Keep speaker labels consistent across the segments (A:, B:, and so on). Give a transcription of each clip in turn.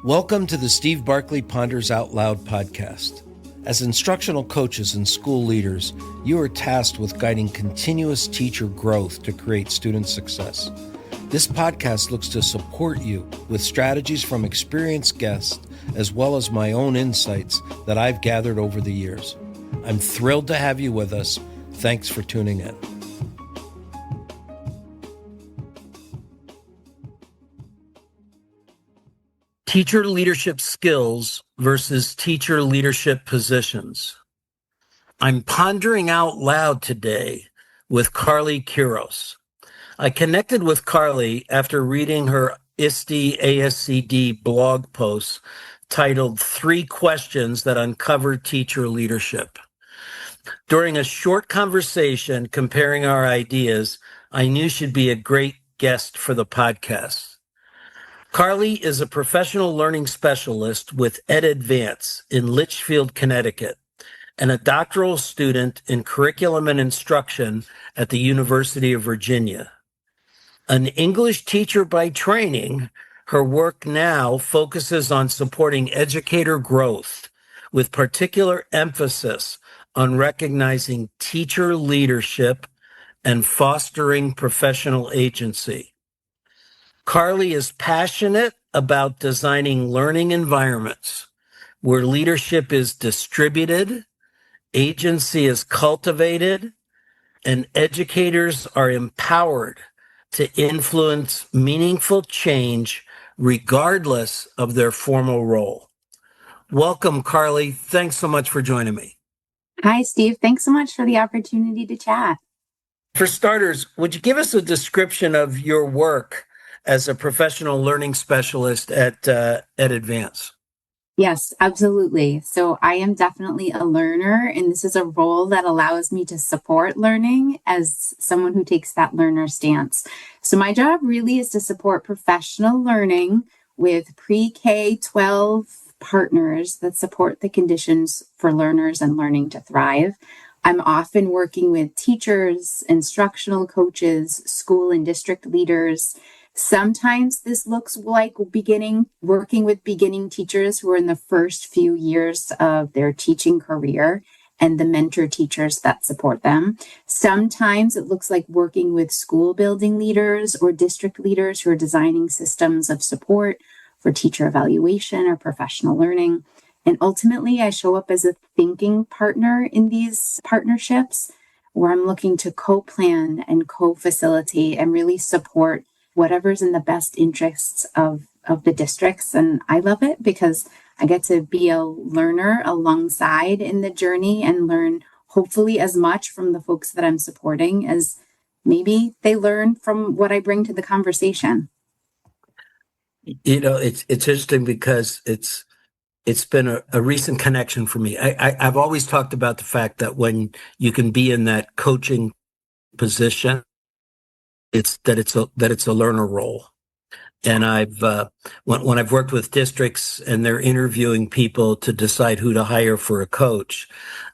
A: Welcome to the Steve Barkley Ponders Out Loud podcast. As instructional coaches and school leaders, you are tasked with guiding continuous teacher growth to create student success. This podcast looks to support you with strategies from experienced guests, as well as my own insights that I've gathered over the years. I'm thrilled to have you with us. Thanks for tuning in. Teacher leadership skills versus teacher leadership positions. I'm pondering out loud today with Carly Quiros. I connected with Carly after reading her ISTE ASCD blog post titled 3 Questions That Uncover Teacher Leadership. During a short conversation comparing our ideas, I knew she'd be a great guest for the podcast. Carly is a professional learning specialist with EdAdvance in Litchfield, Connecticut, and a doctoral student in curriculum and instruction at the University of Virginia. An English teacher by training, her work now focuses on supporting educator growth with particular emphasis on recognizing teacher leadership and fostering professional agency. Carly is passionate about designing learning environments where leadership is distributed, agency is cultivated, and educators are empowered to influence meaningful change regardless of their formal role. Welcome, Carly. Thanks so much for joining me.
B: Hi, Steve. Thanks so much for the opportunity to chat.
A: For starters, would you give us a description of your work as a professional learning specialist at EdAdvance?
B: Yes, absolutely. So I am definitely a learner, and this is a role that allows me to support learning as someone who takes that learner stance. So my job really is to support professional learning with pre-K-12 partners that support the conditions for learners and learning to thrive. I'm often working with teachers, instructional coaches, school and district leaders. Sometimes this looks like working with beginning teachers who are in the first few years of their teaching career and the mentor teachers that support them. Sometimes it looks like working with school building leaders or district leaders who are designing systems of support for teacher evaluation or professional learning. And ultimately, I show up as a thinking partner in these partnerships where I'm looking to co-plan and co-facilitate and really support whatever's in the best interests of the districts. And I love it because I get to be a learner alongside in the journey and learn hopefully as much from the folks that I'm supporting as maybe they learn from what I bring to the conversation.
A: You know, it's interesting because it's been a recent connection for me. I've always talked about the fact that when you can be in that coaching position, it's a learner role. And when I've worked with districts and they're interviewing people to decide who to hire for a coach,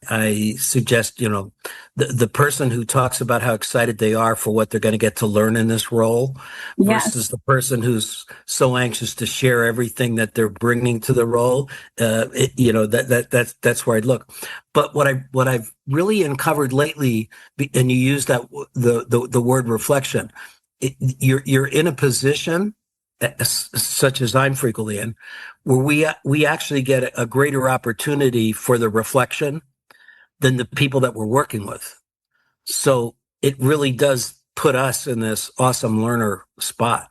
A: I suggest, the person who talks about how excited they are for what they're going to get to learn in this role versus the person who's so anxious to share everything that they're bringing to the role. That's where I'd look. But what I've really uncovered lately, and you use that the word reflection, you're in a position such as I'm frequently in, where we actually get a greater opportunity for the reflection than the people that we're working with. So it really does put us in this awesome learner spot.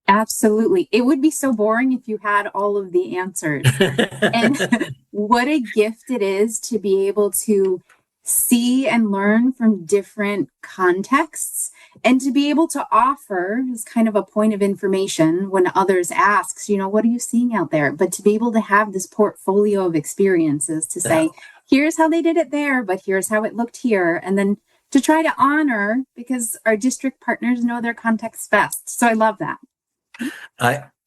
B: Absolutely. It would be so boring if you had all of the answers. And what a gift it is to be able to see and learn from different contexts and to be able to offer as kind of a point of information when others asks, what are you seeing out there? But to be able to have this portfolio of experiences to say, here's how they did it there, but here's how it looked here. And then to try to honor, because our district partners know their context best. So I love that.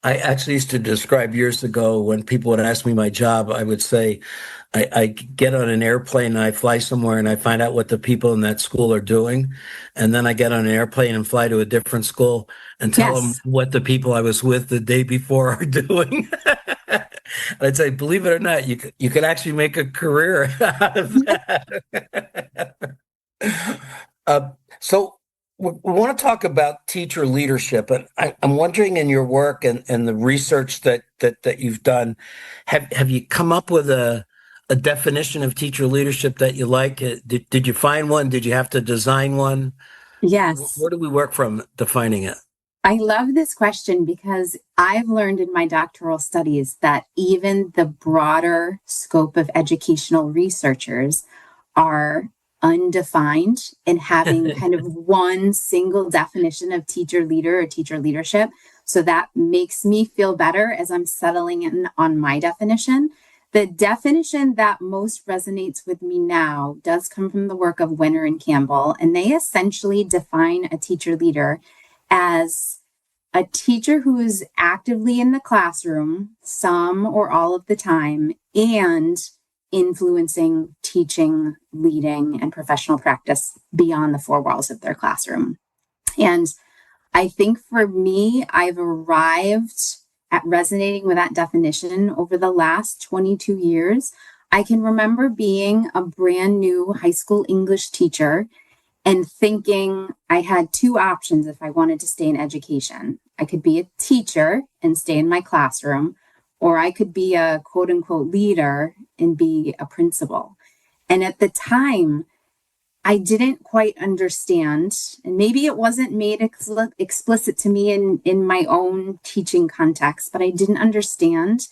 A: I actually used to describe years ago when people would ask me my job, I would say, I get on an airplane and I fly somewhere and I find out what the people in that school are doing. And then I get on an airplane and fly to a different school and tell them
B: Yes.
A: what the people I was with the day before are doing. I'd say, believe it or not, you could actually make a career out of that. Uh, so we want to talk about teacher leadership, and I'm wondering in your work and the research that you've done, have you come up with a definition of teacher leadership that you like? Did you find one? Did you have to design one?
B: Yes.
A: Where do we work from defining it?
B: I love this question because I've learned in my doctoral studies that even the broader scope of educational researchers are undefined and having kind of one single definition of teacher leader or teacher leadership. So that makes me feel better as I'm settling in on my definition. The definition that most resonates with me now does come from the work of Winter and Campbell, and they essentially define a teacher leader as a teacher who is actively in the classroom, some or all of the time, and influencing teaching, leading, and professional practice beyond the four walls of their classroom. And I think for me, I've arrived at resonating with that definition over the last 22 years. I can remember being a brand new high school English teacher and thinking I had two options if I wanted to stay in education. I could be a teacher and stay in my classroom, or I could be a quote unquote leader and be a principal. And at the time, I didn't quite understand, and maybe it wasn't made explicit to me in my own teaching context, but I didn't understand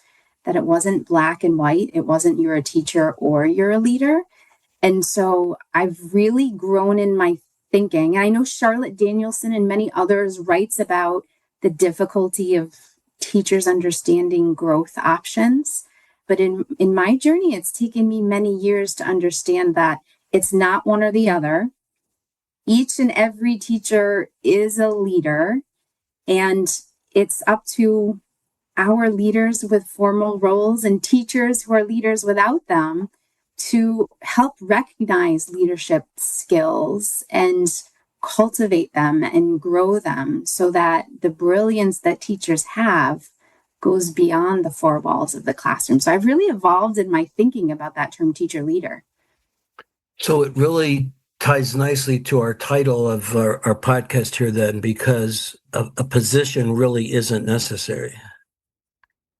B: that it wasn't black and white. It wasn't you're a teacher or you're a leader. And so I've really grown in my thinking. I know Charlotte Danielson and many others writes about the difficulty of teachers understanding growth options. But in my journey, it's taken me many years to understand that it's not one or the other. Each and every teacher is a leader, and it's up to our leaders with formal roles and teachers who are leaders without them to help recognize leadership skills and cultivate them and grow them so that the brilliance that teachers have goes beyond the four walls of the classroom. So I've really evolved in my thinking about that term teacher leader.
A: So it really ties nicely to our title of our podcast here then, because a position really isn't necessary.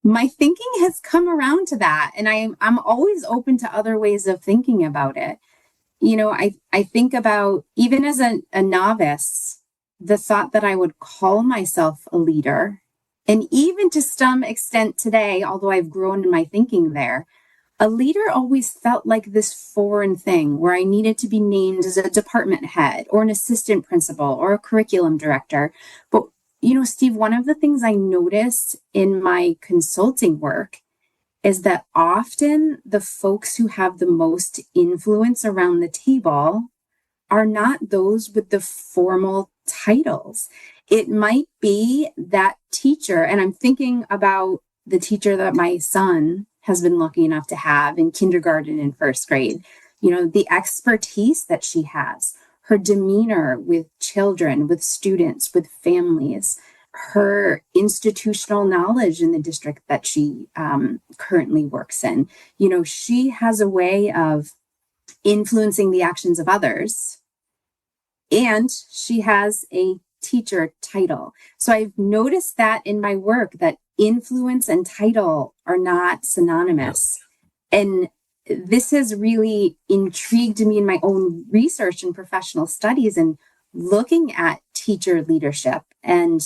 B: My thinking has come around to that, and I'm always open to other ways of thinking about it. You know, I think about, even as a novice, the thought that I would call myself a leader, and even to some extent today, although I've grown in my thinking there, a leader always felt like this foreign thing where I needed to be named as a department head or an assistant principal or a curriculum director. But, you know, Steve, one of the things I noticed in my consulting work is that often the folks who have the most influence around the table are not those with the formal titles. It might be that teacher, and I'm thinking about the teacher that my son has been lucky enough to have in kindergarten and first grade. You know, the expertise that she has, her demeanor with children, with students, with families, her institutional knowledge in the district that she currently works in. You know, she has a way of influencing the actions of others, and she has a teacher title. So I've noticed that in my work that influence and title are not synonymous. And this has really intrigued me in my own research and professional studies and looking at teacher leadership and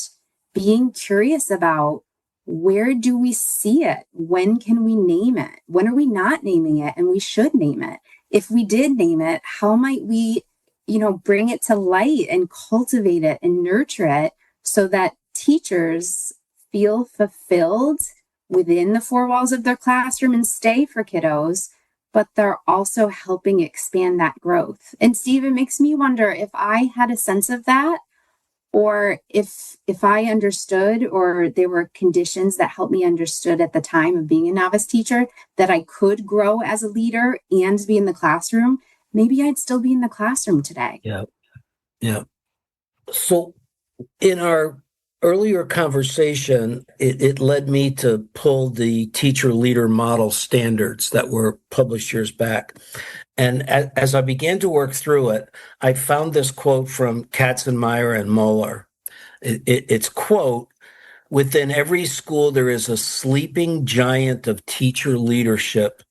B: being curious about where do we see it? When can we name it? When are we not naming it? And we should name it. If we did name it, how might we, you know, bring it to light and cultivate it and nurture it so that teachers feel fulfilled within the four walls of their classroom and stay for kiddos, but they're also helping expand that growth. And Steve, it makes me wonder if I had a sense of that, or if I understood, or there were conditions that helped me understood at the time of being a novice teacher that I could grow as a leader and be in the classroom, maybe I'd still be in the classroom today.
A: Yeah. Yeah. So in our earlier conversation, it led me to pull the teacher leader model standards that were published years back. And as I began to work through it, I found this quote from Katzenmeyer and Mollar. It's quote, "Within every school, there is a sleeping giant of teacher leadership,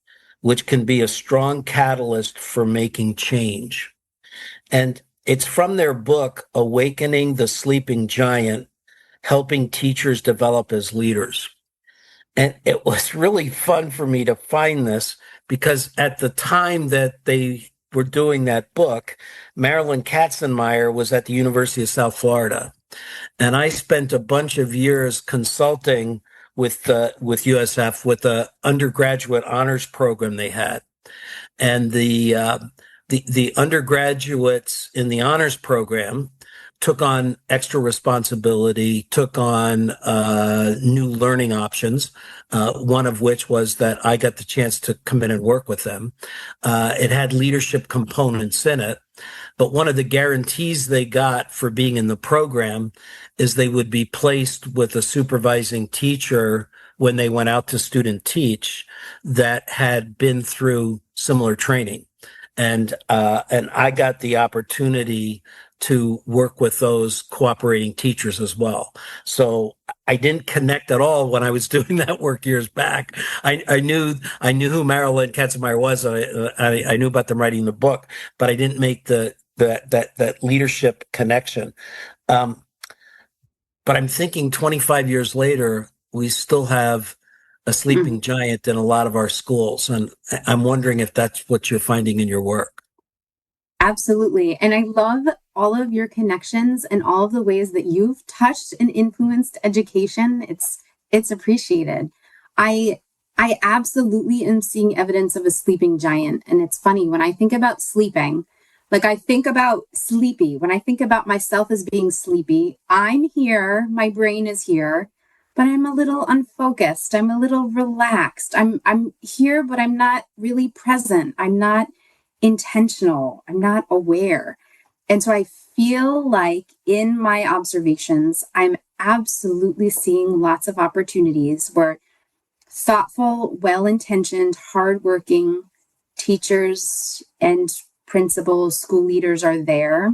A: which can be a strong catalyst for making change." And it's from their book, Awakening the Sleeping Giant, Helping Teachers Develop as Leaders. And it was really fun for me to find this because at the time that they were doing that book, Marilyn Katzenmeyer was at the University of South Florida. And I spent a bunch of years consulting with USF with the undergraduate honors program they had. And the undergraduates in the honors program took on extra responsibility, took on new learning options, one of which was that I got the chance to come in and work with them. It had leadership components in it, but one of the guarantees they got for being in the program is they would be placed with a supervising teacher when they went out to student teach that had been through similar training. And I got the opportunity to work with those cooperating teachers as well. So I didn't connect at all when I was doing that work years back. I knew who Marilyn Katzenmeyer was. I knew about them writing the book, but I didn't make that leadership connection. But I'm thinking 25 years later, we still have a sleeping giant in a lot of our schools. And I'm wondering if that's what you're finding in your work.
B: Absolutely. And I love all of your connections and all of the ways that you've touched and influenced education. It's appreciated. I absolutely am seeing evidence of a sleeping giant. And it's funny, when I think about sleeping, like I think about sleepy, when I think about myself as being sleepy, I'm here, my brain is here, but I'm a little unfocused. I'm a little relaxed. I'm here, but I'm not really present. I'm not intentional. I'm not aware. And so I feel like in my observations, I'm absolutely seeing lots of opportunities where thoughtful, well-intentioned, hardworking teachers and principals, school leaders are there.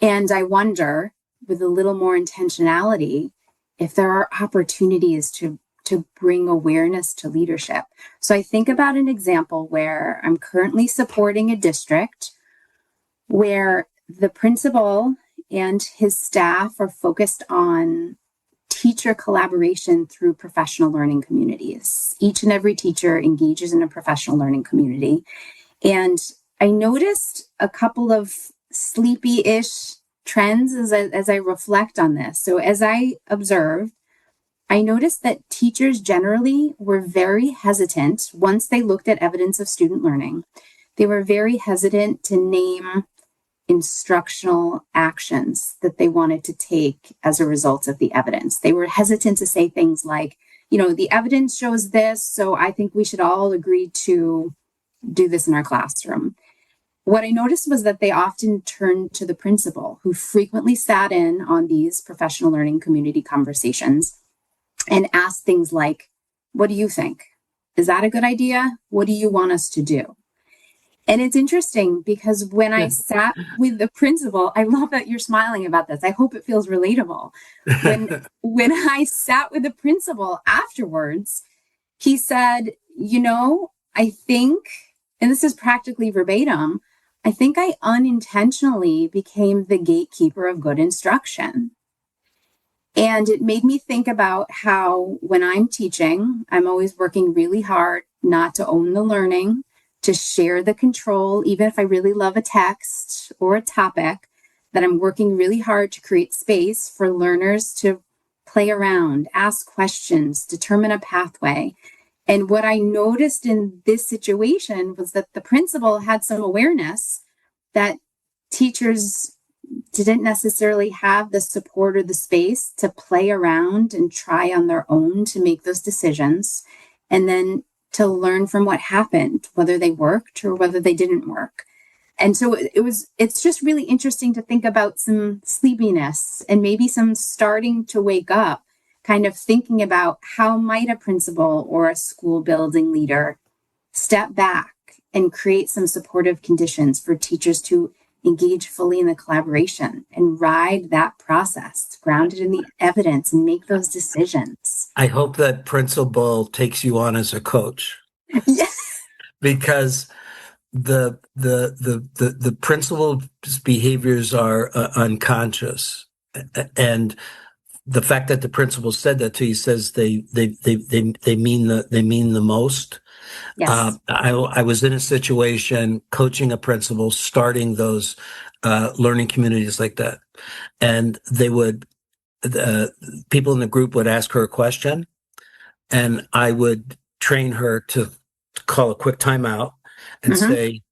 B: And I wonder, with a little more intentionality, if there are opportunities to bring awareness to leadership. So I think about an example where I'm currently supporting a district where the principal and his staff are focused on teacher collaboration through professional learning communities. Each and every teacher engages in a professional learning community. And I noticed a couple of sleepy-ish trends as I reflect on this. So as I observed, I noticed that teachers generally were very hesitant once they looked at evidence of student learning. They were very hesitant to name instructional actions that they wanted to take as a result of the evidence. They were hesitant to say things like, the evidence shows this, so I think we should all agree to do this in our classroom. What I noticed was that they often turned to the principal, who frequently sat in on these professional learning community conversations and asked things like, what do you think? Is that a good idea? What do you want us to do? And it's interesting because when I sat with the principal, I love that you're smiling about this. I hope it feels relatable. When I sat with the principal afterwards, he said, I think, and this is practically verbatim, I think I unintentionally became the gatekeeper of good instruction. And it made me think about how when I'm teaching, I'm always working really hard not to own the learning, to share the control, even if I really love a text or a topic, that I'm working really hard to create space for learners to play around, ask questions, determine a pathway. And what I noticed in this situation was that the principal had some awareness that teachers didn't necessarily have the support or the space to play around and try on their own to make those decisions, and then to learn from what happened, whether they worked or whether they didn't work. And so it's just really interesting to think about some sleepiness and maybe some starting to wake up, kind of thinking about how might a principal or a school building leader step back and create some supportive conditions for teachers to engage fully in the collaboration and ride that process, grounded in the evidence, and make those decisions.
A: I hope that principal takes you on as a coach.
B: Yes.
A: Because the principal's behaviors are unconscious, and the fact that the principal said that to you says they mean the most.
B: Yes.
A: I was in a situation coaching a principal, starting those learning communities like that, and people in the group would ask her a question, and I would train her to call a quick timeout and say,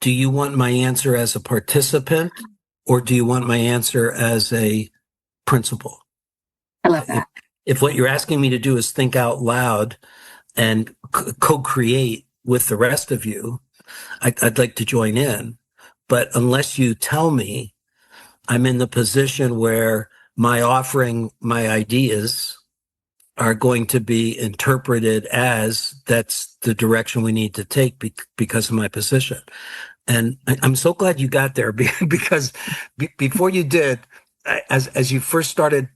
A: do you want my answer as a participant, or do you want my answer as a principal?
B: I love that.
A: If what you're asking me to do is think out loud and co-create with the rest of you, I'd like to join in. But unless you tell me, I'm in the position where my offering, my ideas are going to be interpreted as that's the direction we need to take because of my position. And I'm so glad you got there because before you did, as you first started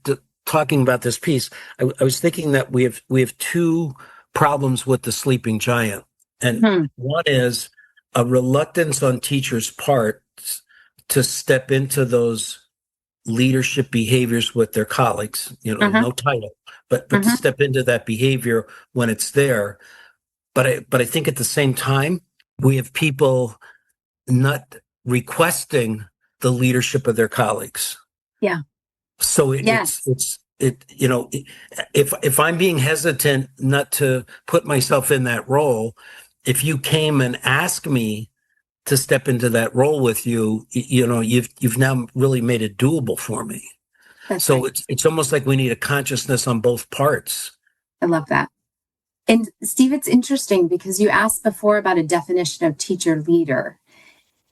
A: talking about this piece, I was thinking that we have two problems with the sleeping giant. And one is a reluctance on teachers' part to step into those leadership behaviors with their colleagues, no title, but to step into that behavior when it's there. But I think at the same time, we have people not requesting the leadership of their colleagues.
B: Yeah.
A: So if I'm being hesitant not to put myself in that role, if you came and asked me to step into that role with you, you've now really made it doable for me.
B: That's right.
A: It's almost like we need a consciousness on both parts.
B: I love that. And Steve, it's interesting because you asked before about a definition of teacher leader.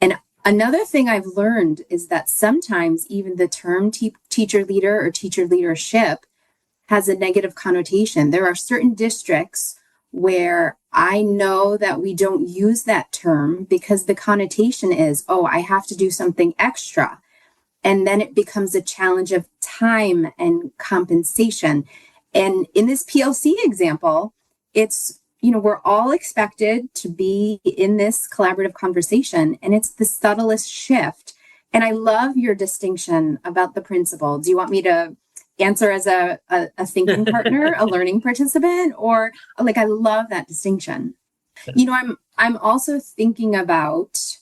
B: And another thing I've learned is that sometimes even the term teacher leader or teacher leadership has a negative connotation. There are certain districts where I know that we don't use that term because the connotation is, oh, I have to do something extra. And then it becomes a challenge of time and compensation. And in this PLC example, it's, we're all expected to be in this collaborative conversation, and it's the subtlest shift. And I love your distinction about the principal. Do you want me to answer as a thinking partner, a learning participant, or like, I love that distinction. I'm also thinking about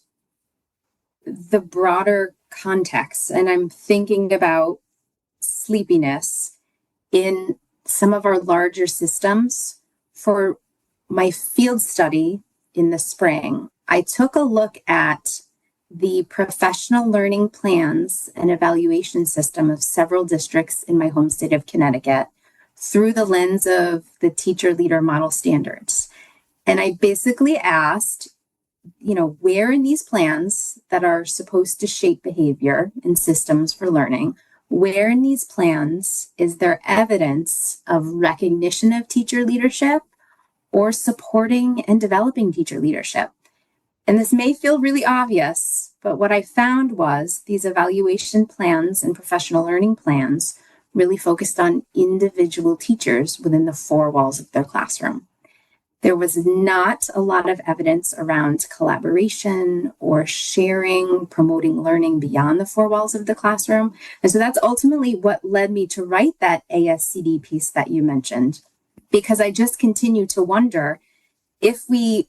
B: the broader context, and I'm thinking about sleepiness in some of our larger systems. For my field study in the spring, I took a look at the professional learning plans and evaluation system of several districts in my home state of Connecticut through the lens of the teacher leader model standards. And I basically asked, where in these plans that are supposed to shape behavior and systems for learning, where in these plans is there evidence of recognition of teacher leadership or supporting and developing teacher leadership? And this may feel really obvious, but what I found was these evaluation plans and professional learning plans really focused on individual teachers within the four walls of their classroom. There was not a lot of evidence around collaboration or sharing, promoting learning beyond the four walls of the classroom. And so that's ultimately what led me to write that ASCD piece that you mentioned, because I just continue to wonder if we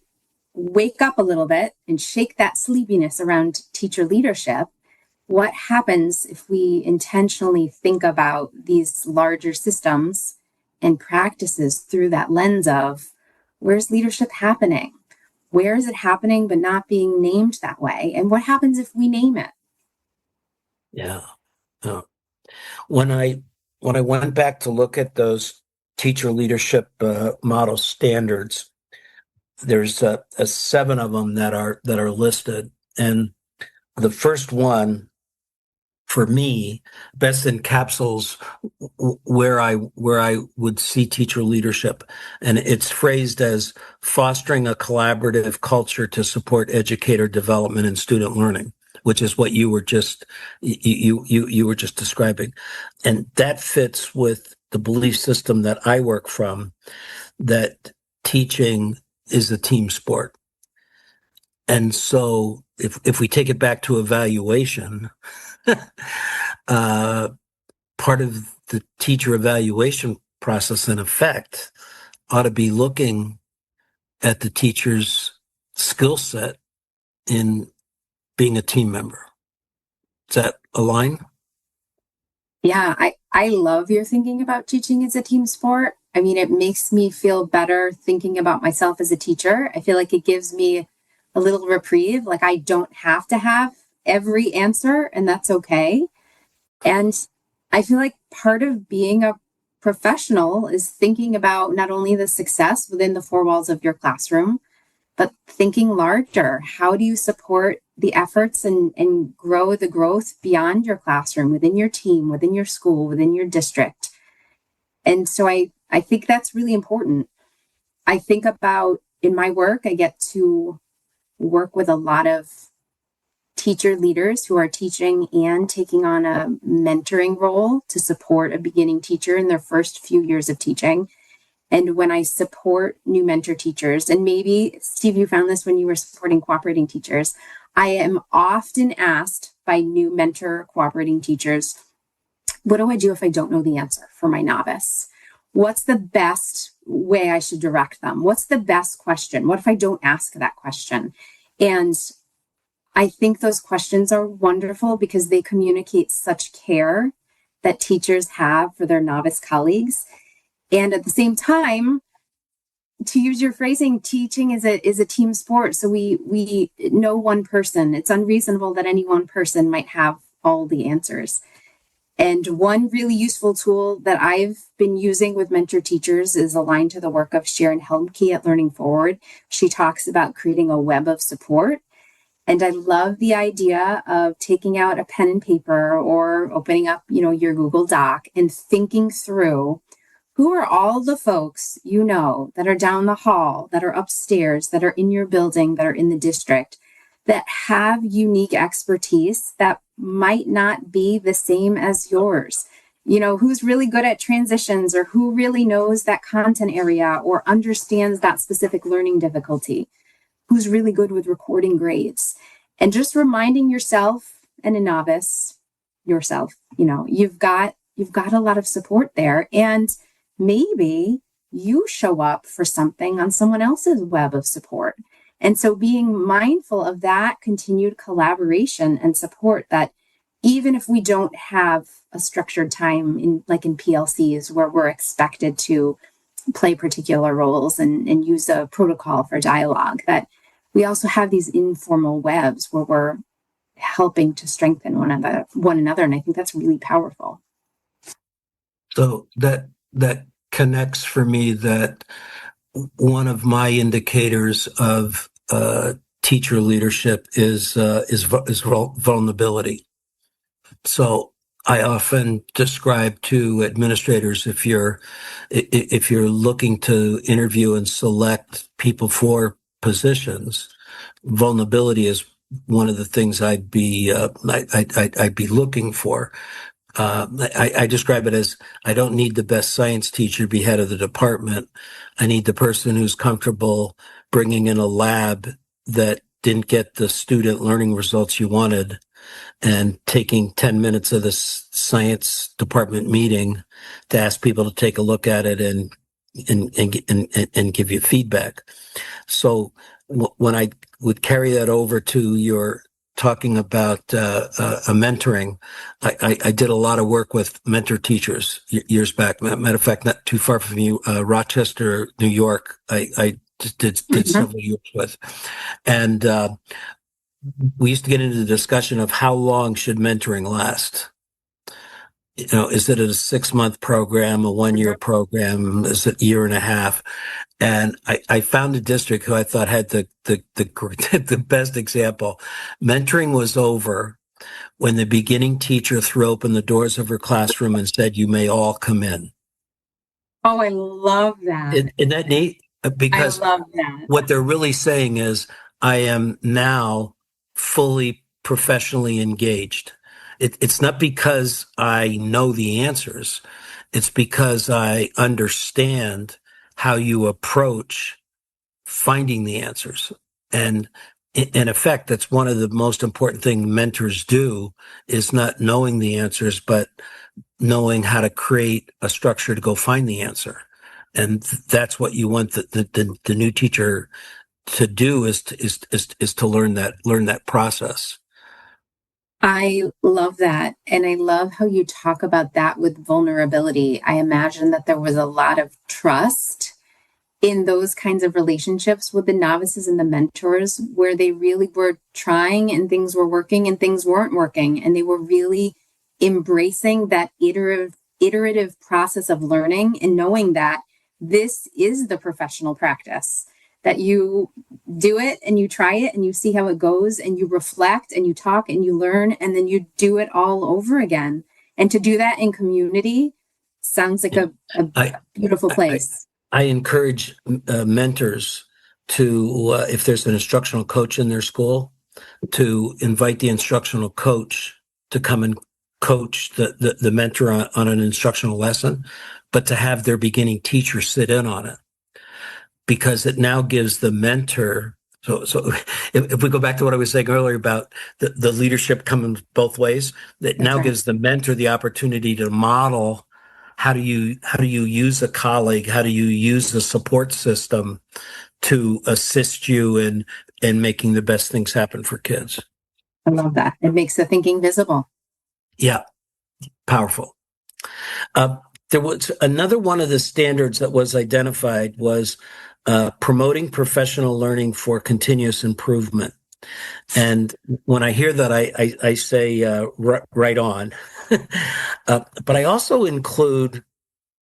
B: wake up a little bit and shake that sleepiness around teacher leadership, what happens if we intentionally think about these larger systems and practices through that lens of where's leadership happening? Where is it happening but not being named that way? And what happens if we name it?
A: Yeah. Uh, when I went back to look at those teacher leadership model standards, there's seven of them that are listed, and the first one for me best encapsulates where I would see teacher leadership, and it's phrased as fostering a collaborative culture to support educator development and student learning, which is what you were just you were just describing, and that fits with the belief system that I work from, that teaching is a team sport. And so if we take it back to evaluation, uh, part of the teacher evaluation process, in effect, ought to be looking at the teacher's skill set in being a team member. Does that align?
B: Yeah, I love your thinking about teaching as a team sport. I mean, it makes me feel better thinking about myself as a teacher. I feel like it gives me a little reprieve. Like I don't have to have every answer, and that's okay. And I feel like part of being a professional is thinking about not only the success within the four walls of your classroom, but thinking larger. How do you support the efforts and grow the growth beyond your classroom, within your team, within your school, within your district? And so I think that's really important. I think about in my work, I get to work with a lot of teacher leaders who are teaching and taking on a mentoring role to support a beginning teacher in their first few years of teaching. And when I support new mentor teachers, and maybe, Steve, you found this when you were supporting cooperating teachers, I am often asked by new mentor cooperating teachers, what do I do if I don't know the answer for my novice? What's the best way I should direct them? What's the best question? What if I don't ask that question? And I think those questions are wonderful because they communicate such care that teachers have for their novice colleagues. And at the same time, to use your phrasing, teaching is a team sport. So we know one person. It's unreasonable that any one person might have all the answers. And one really useful tool that I've been using with mentor teachers is aligned to the work of Sharon Helmke at Learning Forward. She talks about creating a web of support. And I love the idea of taking out a pen and paper or opening up, your Google Doc and thinking through who are all the folks that are down the hall, that are upstairs, that are in your building, that are in the district, that have unique expertise that might not be the same as yours. Who's really good at transitions, or who really knows that content area or understands that specific learning difficulty, who's really good with recording grades. And just reminding yourself and a novice, yourself, you've got a lot of support there. And maybe you show up for something on someone else's web of support. And so being mindful of that continued collaboration and support, that even if we don't have a structured time in PLCs where we're expected to play particular roles and use a protocol for dialogue, that we also have these informal webs where we're helping to strengthen one another. And I think that's really powerful.
A: So that connects for me that one of my indicators of teacher leadership is vulnerability. So I often describe to administrators, if you're looking to interview and select people for positions, vulnerability is one of the things I'd be looking for. I describe it as, I don't need the best science teacher to be head of the department. I need the person who's comfortable bringing in a lab that didn't get the student learning results you wanted and taking 10 minutes of the science department meeting to ask people to take a look at it and give you feedback. So when I would carry that over to your talking about a mentoring, I did a lot of work with mentor teachers years back. Matter of fact, not too far from you, Rochester, New York. I just did several years with, and we used to get into the discussion of how long should mentoring last. Is it a 6-month program, a 1-year program? Is it a year and a half? And I found a district who I thought had the best example. Mentoring was over when the beginning teacher threw open the doors of her classroom and said, "You may all come in."
B: Oh, I love that.
A: Isn't that neat?
B: I
A: Because
B: love that.
A: what they're really saying is, I am now fully professionally engaged. It's not because I know the answers. It's because I understand how you approach finding the answers. And in effect, that's one of the most important things mentors do, is not knowing the answers, but knowing how to create a structure to go find the answer. And that's what you want the new teacher to do, is to learn that process.
B: I love that. And I love how you talk about that with vulnerability. I imagine that there was a lot of trust in those kinds of relationships with the novices and the mentors, where they really were trying and things were working and things weren't working. And they were really embracing that iterative process of learning and knowing that this is the professional practice, that you do it and you try it and you see how it goes and you reflect and you talk and you learn and then you do it all over again. And to do that in community sounds like a beautiful place.
A: I encourage mentors to, if there's an instructional coach in their school, to invite the instructional coach to come and coach the mentor on an instructional lesson, but to have their beginning teacher sit in on it, because it now gives the mentor. So if we go back to what I was saying earlier about the leadership coming both ways, that now gives the mentor the opportunity to model how do you use a colleague, how do you use a support system to assist you in making the best things happen for kids.
B: I love that. It makes the thinking visible.
A: Yeah, powerful. There was another one of the standards that was identified was promoting professional learning for continuous improvement. And when I hear that, I say right on. But I also include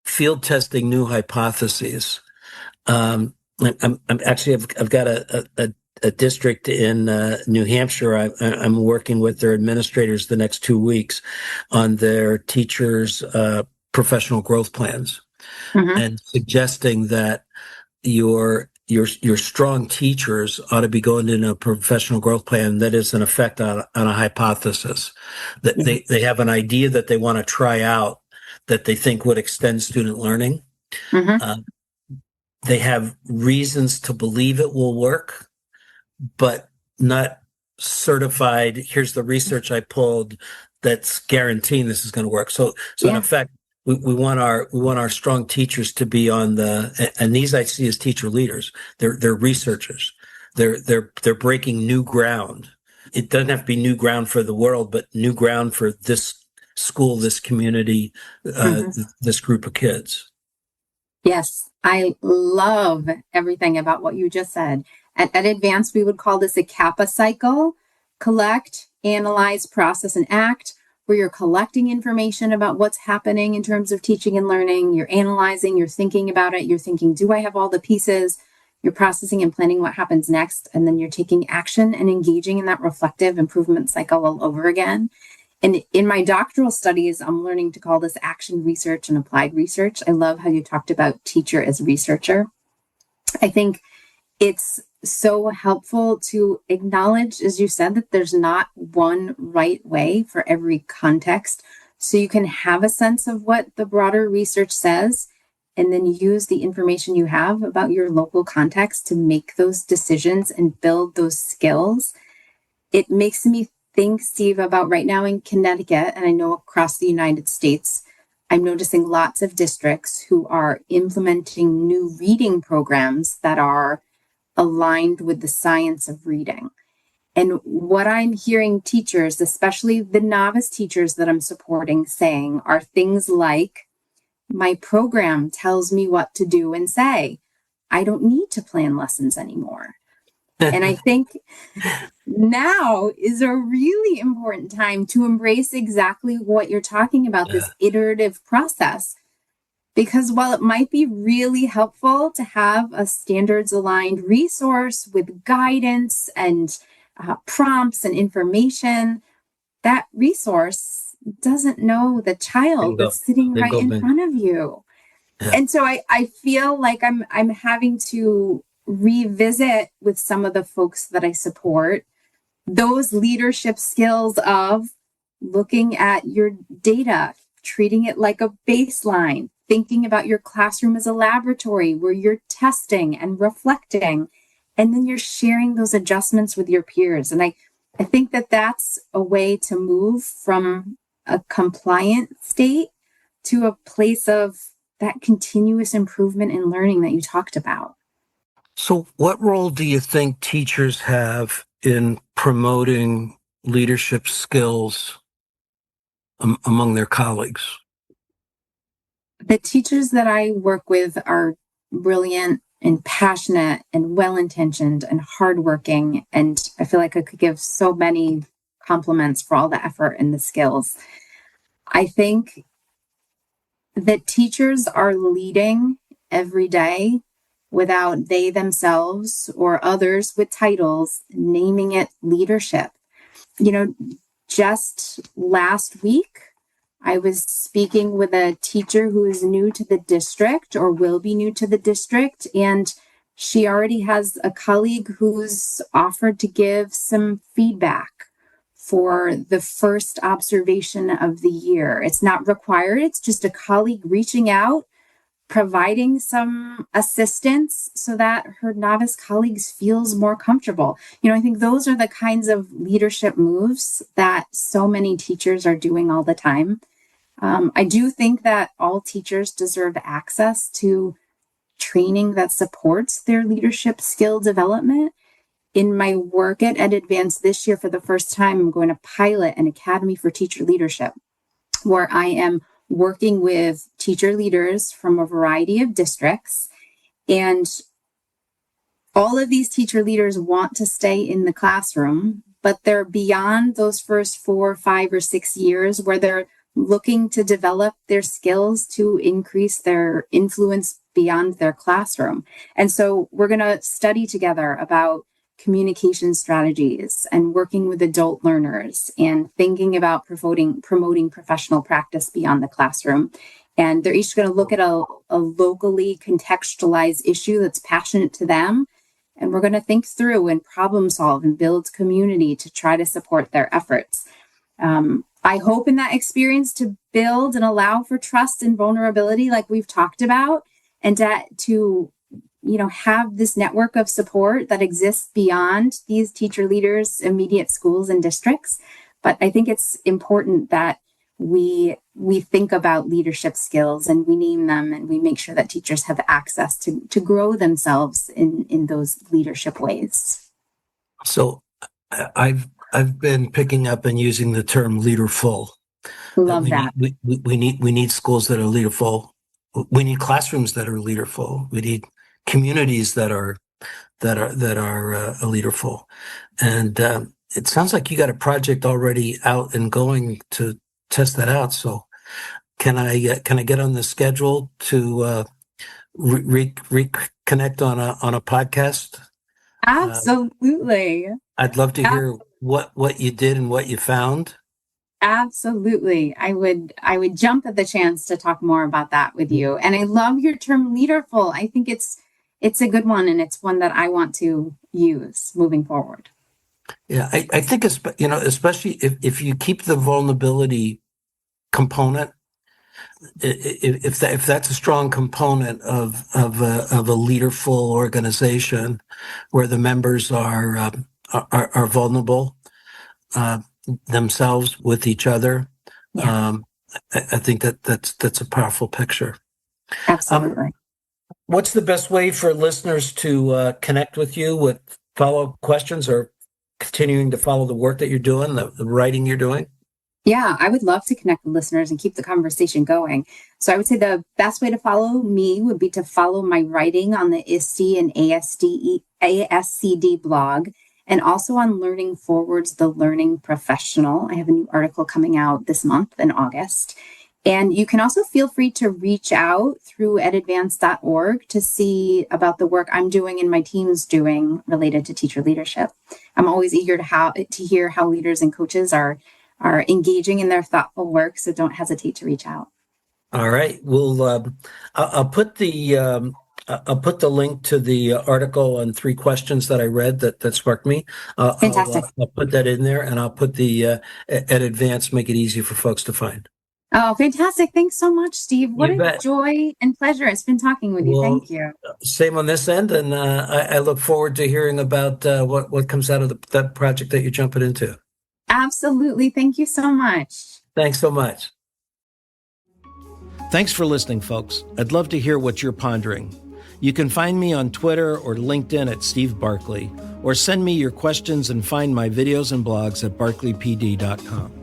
A: field testing new hypotheses. I'm actually, I've got a district in New Hampshire. I'm working with their administrators the next 2 weeks on their teachers' professional growth plans, and suggesting that your strong teachers ought to be going into a professional growth plan that is an effect on a hypothesis, that they have an idea that they want to try out, that they think would extend student learning. They have reasons to believe it will work, but not certified. Here's the research I pulled that's guaranteeing this is going to work. So in effect, we want our strong teachers to be on and these I see as teacher leaders. They're researchers. They're breaking new ground. It doesn't have to be new ground for the world, but new ground for this school, this community, this group of kids.
B: Yes, I love everything about what you just said. At EdAdvance, we would call this a CAPA cycle: collect, analyze, process, and act, where you're collecting information about what's happening in terms of teaching and learning. You're analyzing, you're thinking about it, you're thinking, do I have all the pieces? You're processing and planning what happens next, and then you're taking action and engaging in that reflective improvement cycle all over again. And in my doctoral studies, I'm learning to call this action research and applied research. I love how you talked about teacher as researcher. I think it's so helpful to acknowledge, as you said, that there's not one right way for every context. So you can have a sense of what the broader research says, and then use the information you have about your local context to make those decisions and build those skills. It makes me think, Steve, about right now in Connecticut, and I know across the United States, I'm noticing lots of districts who are implementing new reading programs that are aligned with the science of reading. And what I'm hearing teachers, especially the novice teachers that I'm supporting, saying are things like, my program tells me what to do and say. I don't need to plan lessons anymore. And I think now is a really important time to embrace exactly what you're talking about, this iterative process. Because while it might be really helpful to have a standards aligned resource with guidance and prompts and information, that resource doesn't know the child
A: Bingo.
B: that's sitting right
A: Bingo,
B: in
A: bingo.
B: front of you.
A: Yeah.
B: And so I feel like I'm having to revisit with some of the folks that I support those leadership skills of looking at your data, treating it like a baseline, thinking about your classroom as a laboratory where you're testing and reflecting, and then you're sharing those adjustments with your peers. And I think that that's a way to move from a compliant state to a place of that continuous improvement in learning that you talked about.
A: So what role do you think teachers have in promoting leadership skills among their colleagues?
B: The teachers that I work with are brilliant and passionate and well-intentioned and hardworking. And I feel like I could give so many compliments for all the effort and the skills. I think that teachers are leading every day without they themselves or others with titles naming it leadership. You know, just last week, I was speaking with a teacher who is new to the district or will be new to the district, and she already has a colleague who's offered to give some feedback for the first observation of the year. It's not required, it's just a colleague reaching out, providing some assistance so that her novice colleagues feels more comfortable. I think those are the kinds of leadership moves that so many teachers are doing all the time. I do think that all teachers deserve access to training that supports their leadership skill development. In my work at EdAdvance this year, for the first time, I'm going to pilot an Academy for Teacher Leadership, where I am working with teacher leaders from a variety of districts. And all of these teacher leaders want to stay in the classroom, but they're beyond those first 4, 5, or 6 years where they're looking to develop their skills to increase their influence beyond their classroom. And so we're going to study together about communication strategies and working with adult learners and thinking about promoting professional practice beyond the classroom. And they're each going to look at a locally contextualized issue that's passionate to them. And we're going to think through and problem solve and build community to try to support their efforts. I hope in that experience to build and allow for trust and vulnerability like we've talked about, and to have this network of support that exists beyond these teacher leaders' immediate schools and districts. But I think it's important that we think about leadership skills and we name them and we make sure that teachers have access to grow themselves in those leadership ways.
A: So I've been picking up and using the term leaderfull.
B: Love that.
A: We need schools that are leaderfull. We need classrooms that are leaderfull. We need communities that are leaderfull. And it sounds like you got a project already out and going to test that out. So can I get on the schedule to reconnect on a podcast?
B: Absolutely.
A: I'd love to hear what you did and what you found.
B: Absolutely. I would jump at the chance to talk more about that with you. And I love your term leaderful. I think it's a good one, and it's one that I want to use moving forward.
A: Yeah, I think especially if you keep the vulnerability component, if that's a strong component of a leaderful organization where the members are vulnerable themselves with each other. Yeah. I think that's a powerful picture.
B: Absolutely.
A: What's the best way for listeners to connect with you with follow-up questions or continuing to follow the work that you're doing, the writing you're doing?
B: Yeah, I would love to connect with listeners and keep the conversation going. So I would say the best way to follow me would be to follow my writing on the ISTE and ASCD blog, and also on Learning Forward's The Learning Professional. I have a new article coming out this month in August. And you can also feel free to reach out through edadvance.org to see about the work I'm doing and my team's doing related to teacher leadership. I'm always eager to hear how leaders and coaches are engaging in their thoughtful work, so don't hesitate to reach out.
A: All right. I'll put the link to the article on 3 questions that I read that sparked me.
B: Fantastic.
A: I'll put that in there, and I'll put the EdAdvance, make it easy for folks to find.
B: Oh, fantastic. Thanks so much, Steve. What a joy and pleasure it's been talking with you. Thank you.
A: Same on this end, and I look forward to hearing about what comes out of that project that you're jumping into.
B: Absolutely. Thank you so much.
A: Thanks so much. Thanks for listening, folks. I'd love to hear what you're pondering. You can find me on Twitter or LinkedIn at Steve Barkley, or send me your questions and find my videos and blogs at barkleypd.com.